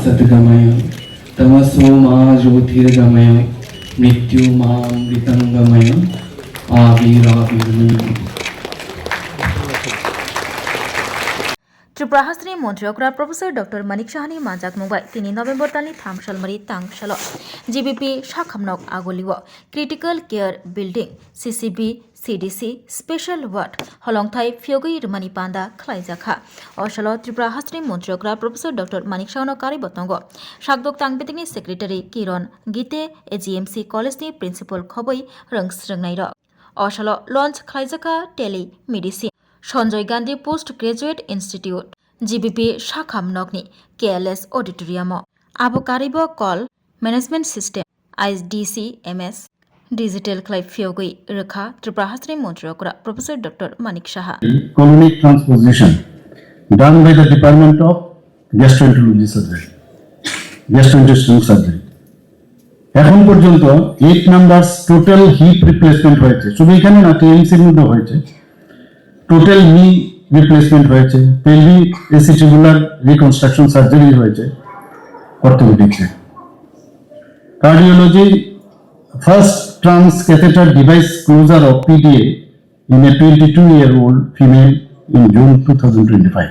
सद्गमय तमसो मा ज्योतिर्गमय मृत्युमामृतंगमय आविराविर्मय। त्रिपुरा हास्ट्री मन्त्रियकरा प्रफेसर डॉक्टर मानिक साहानि मानजाक मुंबाय 3 नवेम्बर दाननि 3 सालमारि तांसाल जीबीपी शाखामनक आगलिव critical care building CCB CDC special ward हलंथाई फियोगै रमानि पांदा खलाइजाखा असल त्रिपुरा हास्ट्री मन्त्रियकरा प्रफेसर डॉक्टर मानिक साहानो कारिबतंग शाकदक तांगबितिनि सेक्रेटारि किरण गीते एजीएमसी कलेजनि प्रिन्सिपल खबै रोंस्रोंनाय र असल लन्च खलाइजाखा telemedicine Sanjay Gandhi post graduate institute GBP शाखामनकनि केएलएस ऑडिटोरियम आबकारिब कल management system IDC MS digital क्लाइव फियोगै रोखा त्रिपुरा हास्ट्री मन्त्रियकरा professor doctor Manik Saha colonic transposition done by the Department of Gastroenterology Surgery, Gastrointestinal Surgery. এখন পর্যন্ত 8 নাম্বার টোটাল হিপ রিপ্লেসমেন্ট হয়েছে, শুধু এখানে না টিএমসির মধ্যে হয়েছে। টোটাল নি রিপ্লেসমেন্ট হয়েছে, পেলভিক এসিটিবুলার রিকনস্ট্রাকশন সার্জারি হয়েছে অর্থোপেডিক্সে। Cardiology first transcatheter device closure of PDA in a 22-year-old female in June 2025.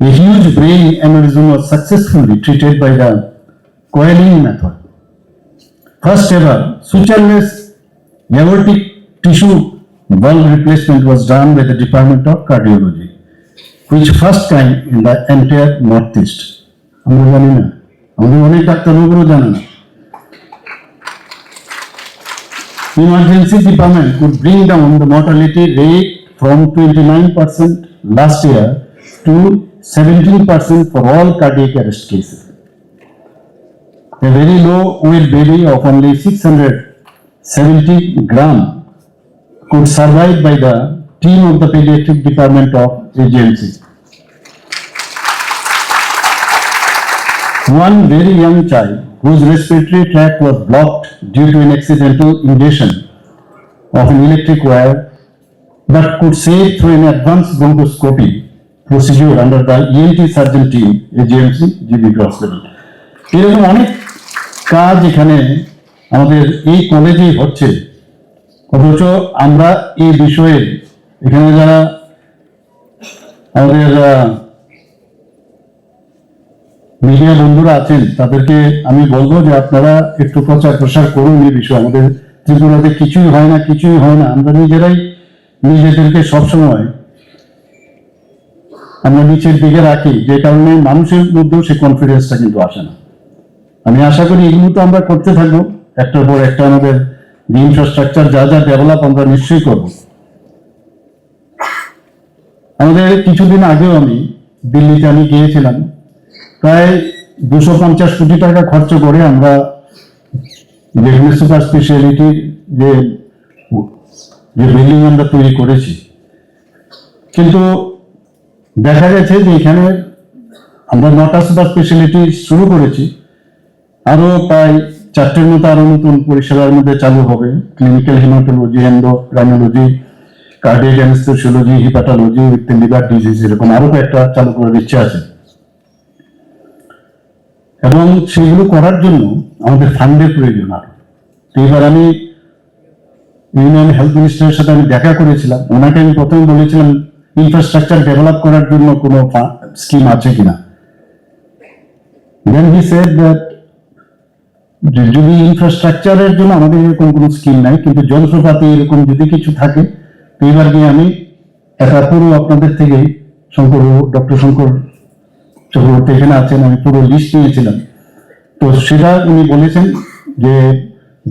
A huge brain aneurysm was successfully treated by the coiling method. First ever sutureless aortic tissue valve replacement was done by the Department of Cardiology, which first time in the entire Northeast. আমরা জানি না, আমাদের অনেক ডাক্তারবাবুরাও জানে না। Emergency department could bring down the mortality rate from 29% last year to 17% for all cardiac arrest cases. A very low weight baby of only 670 gram could survive by the team of the pediatric department of AGMC. One very young child whose respiratory tract was blocked due to an accidental ingestion of an electric wire but could save through an advanced bronchoscopy procedure under the ENT surgeon team AGMC GBP Hospital. এরকম অনেক কাজ এখানে আমাদের এই কলেজেই হচ্ছে, অথচ আমরা এই বিষয়ে এখানে যারা আমাদের মিডিয়া বন্ধুরা আছেন তাদেরকে আমি বলবো যে আপনারা একটু প্রচার প্রসার করুন এই বিষয়ে। আমাদের ত্রিপুরাতে কিছুই হয় না, আমরা নিজেরাই নিজেদেরকে সবসময় আমরা নিচের দিকে রাখি, যে কারণে মানুষের মধ্যেও সেই কনফিডেন্সটা কিন্তু আসে না। আমি আশা করি এগুলো তো আমরা করতে থাকবো, একটার পর একটা আমাদের ইনফ্রাস্ট্রাকচার যা যা ডেভেলপ আমরা নিশ্চয়ই করব। আমাদের কিছুদিন আগেও আমি দিল্লিতে গিয়েছিলাম, প্রায় 250 কোটি টাকা খরচ করে আমরা যেখানে সুপার স্পেশালিটির যে বিল্ডিং আমরা তৈরি করেছি, কিন্তু দেখা গেছে যে এখানে আমরা 9টা সুপার স্পেশালিটি শুরু করেছি, আরো প্রায় 4টের মতো আরো নতুন পরিষেবার মধ্যে চালু হবে। Clinical haematology, endocrinology, cardiac anaesthesiology, hepatology with liver disease, এরকম আরো কয়েকটা চালু করার ইচ্ছা আছে। এবং সেগুলো করার জন্য আমাদের ফান্ডের প্রয়োজন। আর এবার আমি ইউনিয়ন হেলথ মিনিস্টারের সাথে আমি দেখা করেছিলাম, ওনাকে আমি প্রথমে বলেছিলাম ইনফ্রাস্ট্রাকচার ডেভেলপ করার জন্য কোনো স্কিম আছে কিনা। দেন হি সেড দ্যাট যদি ইনফ্রাস্ট্রাকচারের জন্য আমাদের এরকম কোনো স্কিম নাই, কিন্তু যন্ত্রপাতি এরকম যদি কিছু থাকে তো এবার গিয়ে আমি একটা পুরো আপনাদের থেকেই ডক্টর শঙ্কর চক্রবর্তী এখানে আছেন, আমি পুরো লিস্ট নিয়েছিলাম। তো সেটা উনি বলেছেন যে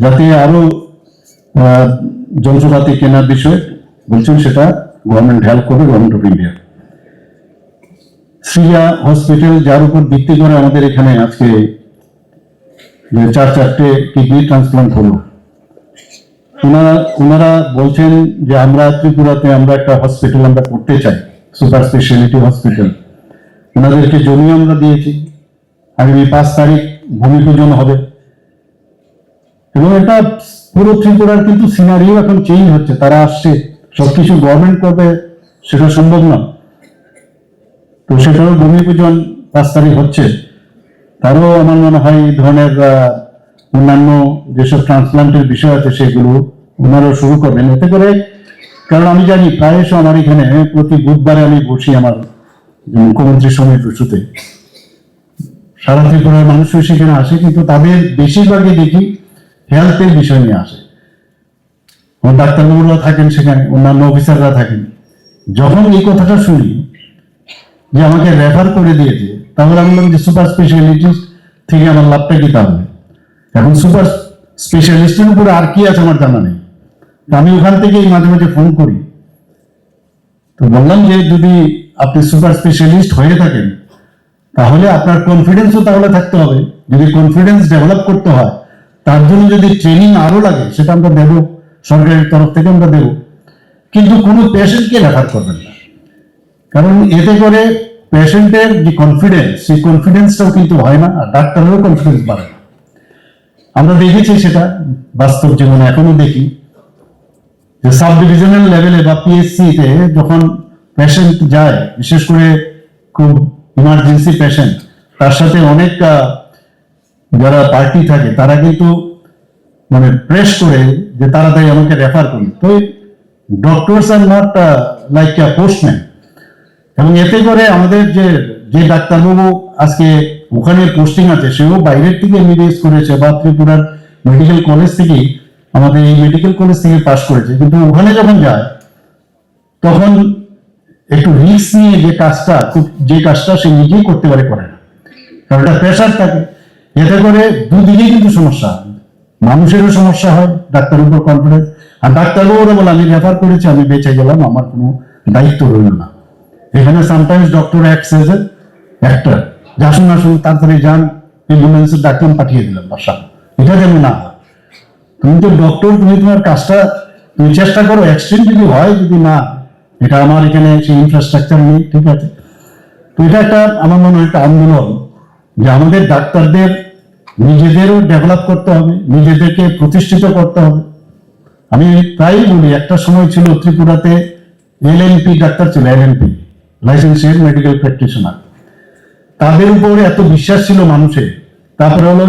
যাতে আরো যন্ত্রপাতি কেনার বিষয়ে বলছেন, সেটা গভর্নমেন্ট হেল্প করবে, government of India. Shriya hospital, যার উপর ভিত্তি করে আমাদের এখানে আজকে 4 কিডনি ট্রান্সপ্লান্ট হলো, ওনারা বলছেন যে আমরা ত্রিপুরাতে আমরা একটা হসপিটাল আমরা করতে চাই, সুপার স্পেশালিটি হসপিটাল। ওনাদেরকে জমি আমরা দিয়েছি, আগামী 5 তারিখ ভূমি পূজন হবে এবং এটা পুরো ত্রিপুরার কিন্তু সিনারিও এখন চেঞ্জ হচ্ছে। তারা আসছে, সবকিছু গভর্নমেন্ট করবে সেটা সম্ভব না, তো সেটারও ভূমি পূজন 5 তারিখ হচ্ছে। তারও আমার মনে হয় এই ধরনের অন্যান্য যেসব ট্রান্সপ্লান্টের বিষয় আছে সেগুলো ওনারাও শুরু করবেন, এতে করে। কারণ আমি জানি প্রায়শ আমার এখানে প্রতি বুধবারে আমি বসি আমার মুখ্যমন্ত্রী সময় ইস্যুতে, সারা ত্রিপুরার মানুষও সেখানে আসে, কিন্তু তাদের বেশিরভাগই দেখি হেলথের বিষয় নিয়ে আসে। ডাক্তারবাবুরা থাকেন সেখানে, অন্যান্য অফিসাররা থাকেন। যখন এই কথাটা শুনি যে আমাকে রেফার করে দিয়েছে, তাহলে আমি বললাম যে সুপার স্পেশালিটিস্ট থেকে আমার লাভটা কি? তাহলে এখন সুপার স্পেশালিস্টের উপরে আর কি আছে আমার জানা নেই। আমি ওখান থেকেই মাঝে মাঝে ফোন করি, তো বললাম যে যদি আপনি সুপার স্পেশালিস্ট হয়ে থাকেন তাহলে আপনার কনফিডেন্সও তাহলে থাকতে হবে। যদি কনফিডেন্স ডেভেলপ করতে হয়, তার জন্য যদি ট্রেনিং আরো লাগে, সেটা আমরা দেবো, সরকারের তরফ থেকে আমরা দেবো। কিন্তু কোনো পেশেন্টকে রেফার করবেন না, কারণ এতে করে পেশেন্টের যে কনফিডেন্স, সেই কনফিডেন্সটাও কিন্তু হয় না, আর ডাক্তারেরও কনফিডেন্স বাড়ে না। আমরা দেখেছি সেটা বাস্তব জীবনে, এখনো দেখি যে সাব ডিভিশনাল লেভেলে বা পিএসসি তে যখন পেশেন্ট যায়, বিশেষ করে খুব ইমার্জেন্সি পেশেন্ট, তার সাথে অনেক যারা পার্টি থাকে তারা কিন্তু মানে প্রেস করে যে তাড়াতাড়ি আমাকে রেফার করুন। তো doctors are not like postman. এবং এতে করে আমাদের যে ডাক্তারবাবু আজকে ওখানে পোস্টিং আছে, সেও বাইরের থেকে এমবিবিএস করেছে বা ত্রিপুরার মেডিকেল কলেজ থেকে, আমাদের এই মেডিকেল কলেজ থেকে পাস করেছে, কিন্তু ওখানে যখন যায় তখন একটু রিস্ক নিয়ে যে কাজটা সে নিজেই করতে পারে, করে না, কারণ একটা প্রেশার থাকে। এতে করে দুদিকেই কিন্তু সমস্যা হয়, মানুষেরও সমস্যা হয়, ডাক্তারের উপর কনফিডেন্স, আর ডাক্তারবাবুরা বলে আমি রেফার করেছি, আমি বেঁচে গেলাম, আমার কোনো দায়িত্ব রইল না। এখানে sometimes doctor acts as a actor, আসুন আসুন তাড়াতাড়ি যান, অ্যাম্বুলেন্সের ডাক্তার পাঠিয়ে দিলাম বাসা। এটা যেন না হয়। তুমি তো ডক্টর, তুমি তোমার কাজটা তুমি চেষ্টা করো, অ্যাক্সিডেন্ট যদি হয়, যদি না, এটা আমার এখানে সেই ইনফ্রাস্ট্রাকচার নেই, ঠিক আছে। তো এটা একটা আমার মনে হয় একটা আন্দোলন, যে আমাদের ডাক্তারদের নিজেদেরও ডেভেলপ করতে হবে, নিজেদেরকে প্রতিষ্ঠিত করতে হবে। আমি প্রায়ই বলি, একটা সময় ছিল ত্রিপুরাতে এলএনপি ডাক্তার ছিল, এলএনপি লাইসেন্সিয়েট মেডিকেল প্র্যাকটিশনার, তাদের উপরে এত বিশ্বাস ছিল মানুষের। তারপরে হলো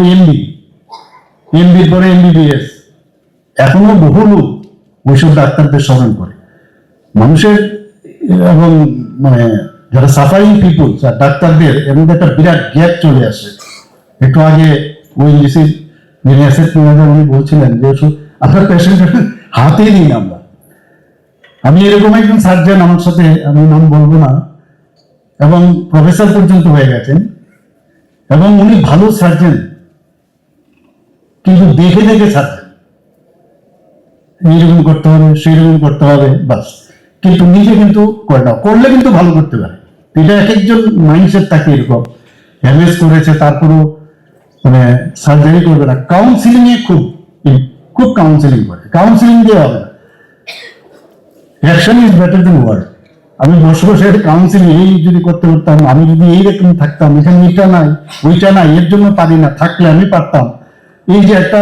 এমবির পরে এমবিবিএস, এখনো বহু লোক ওইসব ডাক্তারদের স্মরণ করে। মানুষের এবং মানে যারা সাফারিং পিপুলস আর ডাক্তারদের এর মধ্যে একটা বিরাট গ্যাপ চলে আসে। একটু আগে ওইএনজিসির যিনি অ্যাসেট ম্যানেজার উনি বলছিলেন যে আপনার পেশেন্ট হাতেই নিন আমরা। আমি এরকম একজন সার্জন আমার সাথে, আমি নাম বলবো না, এবং প্রফেসর পর্যন্ত হয়ে গেছেন, এবং উনি ভালো সার্জন, কিন্তু দেখে দেখে সার্জন, এইরকম করতে হবে, সেইরকম করতে হবে, বাস। কিন্তু নিজে কিন্তু করে না, করলে কিন্তু ভালো করতে পারে। এটা এক একজন মাইন্ডসেট থাকে এরকম, এমএস করেছে তারপরও মানে সার্জারি করবে না। কাউন্সিলিং এ খুব কাউন্সিলিং করে, কাউন্সিলিং দিয়ে হবে না। Action is better than word. আমি বসে বসে কাউন্সিলিং এই যদি করতে পারতাম, আমি যদি এইরকম থাকতাম, এখানে এটা নাই ওইটা নাই, এর জন্য পারি না, থাকলে আমি পারতাম, এই যে একটা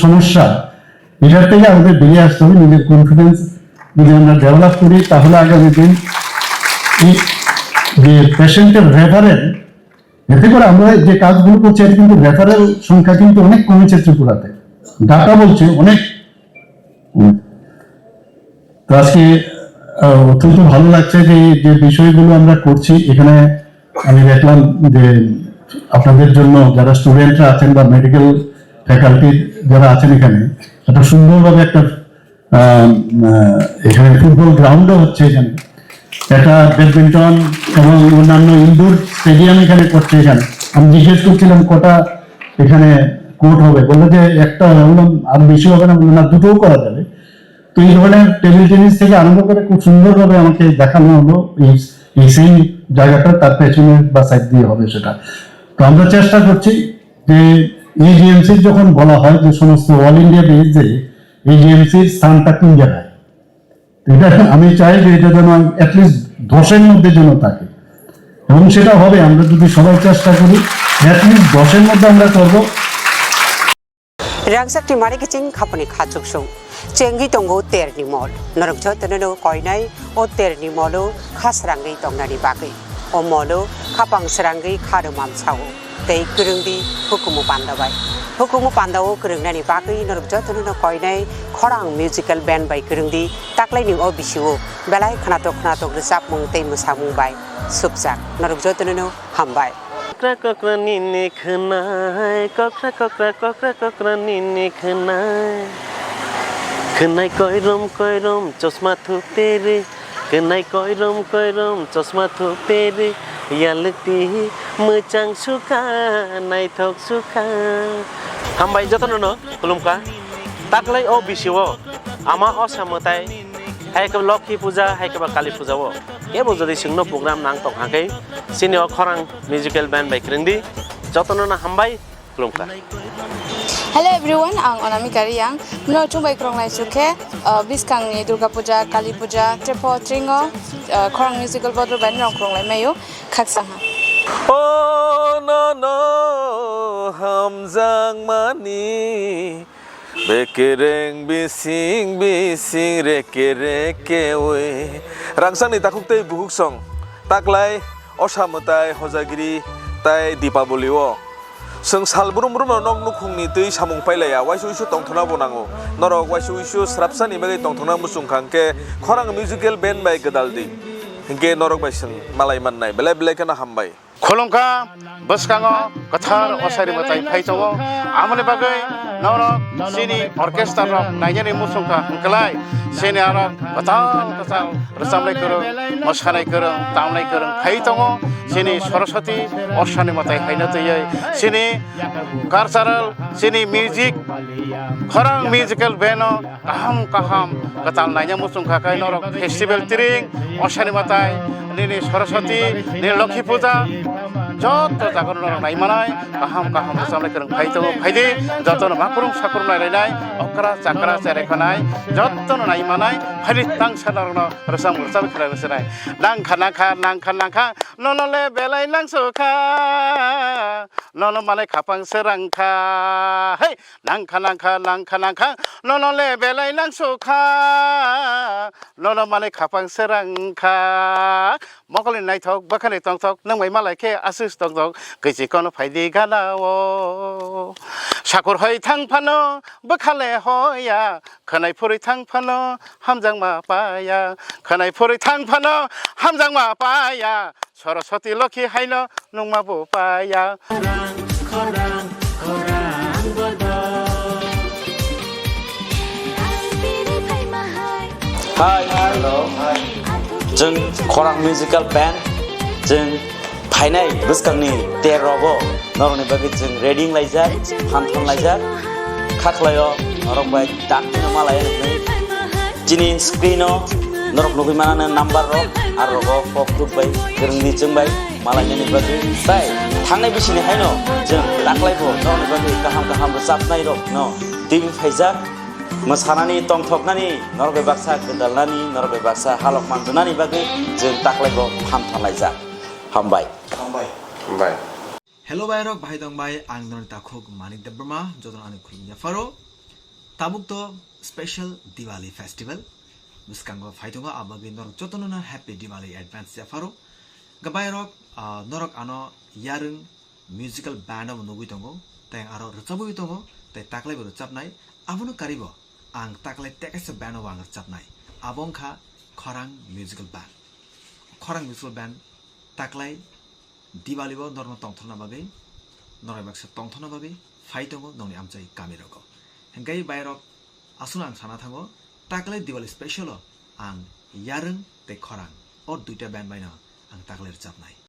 সমস্যা, এটার থেকে আমাদের বেরিয়ে আসতে হবে। নিজের কনফিডেন্স যদি আমরা ডেভেলপ করি, তাহলে আগামী দিন যে পেশেন্টের রেফারেল, এতে করে আমরা যে কাজগুলো করছি, এটা কিন্তু রেফারেল সংখ্যা কিন্তু অনেক কমেছে ত্রিপুরাতে, ডাটা বলছে অনেক। তো আজকে অত্যন্ত ভালো লাগছে যে বিষয়গুলো আমরা করছি এখানে। আমি দেখলাম যে আপনাদের জন্য যারা স্টুডেন্টরা আছেন বা মেডিকেল ফ্যাকাল্টি যারা আছেন, এখানে একটা সুন্দরভাবে একটা এখানে ফুটবল গ্রাউন্ডও হচ্ছে, এখানে একটা ব্যাডমিন্টন এবং অন্যান্য ইনডোর স্টেডিয়াম এখানে করছে। এখানে আমি জিজ্ঞেস করছিলাম কটা এখানে কোর্ট হবে, বললো যে একটা, বললাম আর বেশি হবে না, বললো না দুটোও করা যাবে। তো এই ধরনের টেবিল টেনিস থেকে আরম্ভ করে খুব সুন্দরভাবে আমাকে দেখানো হলো এই সেই জায়গাটা, তার পেছনে বা সাইড দিয়ে হবে সেটা। তো আমরা চেষ্টা করছি যে এজিএমসির যখন বলা হয় যে সমস্ত অল ইন্ডিয়া বেসে এজিএমসির স্থানটা কোন জায়গায়, এটা আমি চাই যে এটা যেন অ্যাটলিস্ট 10-এর মধ্যে যেন থাকে, এবং সেটা হবে আমরা যদি সবাই চেষ্টা করি, অ্যাটলিস্ট 10-এর মধ্যে আমরা করবো। রাংসাকটি মারিকিচিং খাপনি খাচুকসুং চেঙ্গি তঙ্গো তেরনি মল নরকঝ তননো কয়নাই ও তেরনি মলো খাসরাঙ্গি তংনানি বাগৈ ও মলো খাপাং সরাঙ্গি খারমাম সাও tei kerengdi hukumu pandabai hukumu pandawo kerengnani bagui norok jotono koinai khorang musical band bai kerengdi taklai ni o bisiwo belai khanatok resapmung tei musamung bai subjak norok jotono hambai kokra nini khnai kokra nini khnai koirom chosma thu tere khnai koirom chosma thu tere yalti muchang suka nai thok suka hambai jotono no kulumka taklai o bisiwo ama o samotai hai ka lokhi puja hai ka kali puja wo ebo jodi singno program nang tok hakai sini o khorang musical band bai krengdi jotono na hambai kulumka. Hello everyone, ang Anamika Riyang. No chumbai krong lai suke biskang ni Durga Puja, Kali Puja, Trepo Tringo, khorang musical board band rong krong lai mayo khaksang ha. Oh no hamjang mani bekereng bising reke we rangsang ni takuk tei buhuk song taklai osamutai hojagiri tai Dipaboli wo seng salburum no nog nukhung ni tei samung pailaya waisu tongthona bonango norok waisu srapsani bagai tongthona musung khangke khorang musical band bai gedaldi hingke norok bai seng malai mannai belai kana hambai Kolongka baskango kathar osari matai phaitogo amane bagai norok sini orchestra rok naijani musungka hangkalai sini arok katang rasamlai korong mosanai korong tamlai korong phaitogo sini Saraswati osani matai haina tei sini cultural sini music khorang musical band kaham katal naija musungka kai norok festival tiring osani matai nini Saraswati nini Lokhi Puja joto jagon norok nai manai kaham rasamlai korong phaidi joto no makurum sakurum nai okra chakra cherekonai joto no nai manai phaidi tang sanarok no rasam khelai rasenai nangkha nonole belai nangsukha nono manai khapang serangkha hei nangkha nonole belai nangsukha nono manai khapang serangkha mokoli naithok bakhani tongthok nangbai malai khe asus tongthok kisi kono phaidi ganawo sakur hoi thangphano bakhale hoya khanai phuri thangphano hamjang ma paya khanai phuri thangphano hamjang ma paya Saraswati Lokhi haino nungma bo paya khorang Hi, hello. Jeng khorang musical band jeng phainai buskangni terobo noroni bagi jeng reading laijak phanthon laijak khaklayo norok bai dakna malai nei jini screeno norok nubi manana number rok arrogo poktuk bai kerengni jengbai malai ni bagi sai thangnai bisini haino jeng laklaibo noroni bagi kaham sapnai rok no tv phaijak mosanani tongthoknani norbe baksa gedalnani norbe baksa halok manjunani bagi jeng taklaibo phanthon laijak hambai Hello bairok bahai dong bai ang non takhok Manik Debrma joton ani khulnya faro tabuk to special Diwali festival buskango phaitonga abagi norok jotonona happy Diwali advance ya faro gabairok norok ano yarung musical band of nugui tongo tang aro rochabui tongo tai taklai bo chapnai abono karibo ang taklai tekes band of ang chapnai abongkha khorang musical band taklai Diwali bo norma tongthona bagai norai baksa tongthona bagai phaitongo noni amchai kamirogo hengkai bairok asun ang sana thango taklai Diwali special ang yarung te khorang or duita band baina ang taklai chapnai